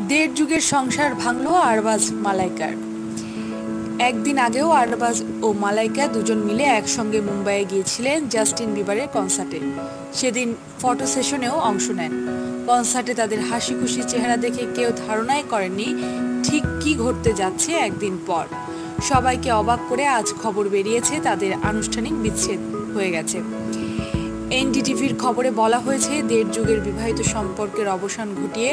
দেড় যুগের সংসার ভাঙলো আরবাজ মালাইকার। একদিন আগেও আরবাজ ও মালাইকা দুজন মিলে একসঙ্গে মুম্বাইয়ে গিয়েছিলেন জাস্টিন বিবারের কনসার্টে। সেদিন ফটো সেশনেও অংশ নেন। কনসার্টে তাদের হাসি খুশি চেহারা দেখে কেউ ধারণাই করেননি ঠিক কি ঘটতে যাচ্ছে একদিন পর। সবাইকে অবাক করে আজ খবর বেরিয়েছে তাদের আনুষ্ঠানিক বিচ্ছেদ হয়ে গেছে। এনডিটিভির খবরে বলা হয়েছে, দেড় যুগের বিবাহিত সম্পর্কের অবসান ঘটিয়ে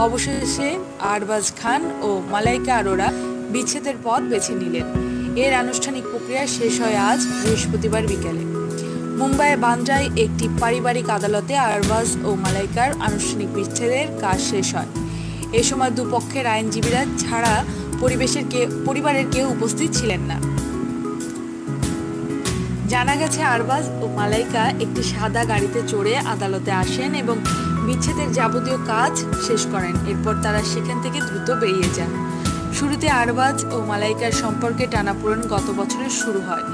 অবশেষে আরবাজ খান ও মালাইকা আরোরা বিচ্ছেদের পথ বেছে নিলেন। এর আনুষ্ঠানিক প্রক্রিয়া শেষ হয় আজ বৃহস্পতিবার বিকেলে। মুম্বাইয়ের বান্দ্রায় একটি পারিবারিক আদালতে আরবাজ ও মালাইকার আনুষ্ঠানিক বিচ্ছেদের কাজ শেষ হয়। এ সময় দুপক্ষের আইনজীবীরা ছাড়া পরিবারের কেউ উপস্থিত ছিলেন না। জানা গেছে, আরবাজ ও মালাইকা একটি সাদা গাড়িতে চড়ে আদালতে আসেন এবং বিচ্ছেদের যাবতীয় কাজ শেষ করেন। এরপর তারা সেখান থেকে দ্রুত বেরিয়ে যান। শুরুতে আরবাজ ও মালাইকার সম্পর্কে টানাপোড়েন গত বছরের শুরু হয়।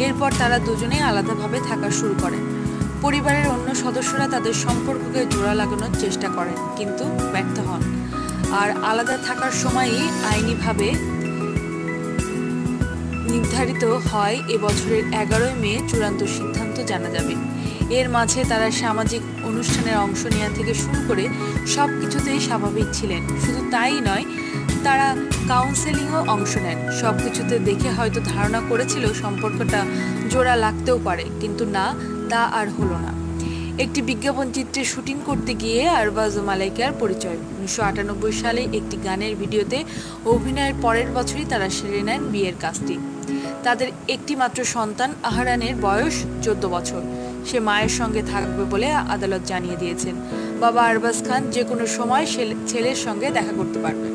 এরপর তারা দুজনেই আলাদাভাবে থাকা শুরু করেন। পরিবারের অন্য সদস্যরা তাদের সম্পর্ককে জোড়া লাগানোর চেষ্টা করেন, কিন্তু ব্যর্থ হন। আর আলাদা থাকার সময়ই আইনিভাবে নির্ধারিত হয় এবছরের 11 মে চূড়ান্ত সিদ্ধান্ত জানা যাবে। এর মাঝে তারা সামাজিক অনুষ্ঠানের অংশ নেওয়া থেকে শুরু করে সব কিছুতেই স্বাভাবিক ছিলেন। শুধু তাই নয়, তারা কাউন্সেলিংও অংশ নেন। সব কিছুতে দেখে হয়তো ধারণা করেছিল সম্পর্কটা জোড়া লাগতেও পারে, কিন্তু না, তা আর হলো না। একটি বিজ্ঞাপন চিত্রে শুটিং করতে গিয়ে আরবাজ ও মালাইকার পরিচয়। 1998 সালে একটি গানের ভিডিওতে অভিনয়ের পরের বছরই তারা সেরে নেন বিয়ের কাজটি। তাদের একটি মাত্র সন্তান আহরানের বয়স 14 বছর। সে মায়ের সঙ্গে থাকবে বলে আদালত জানিয়ে দিয়েছেন। বাবা আরবাজ খান যে কোনো সময় ছেলের সঙ্গে দেখা করতে পারবেন।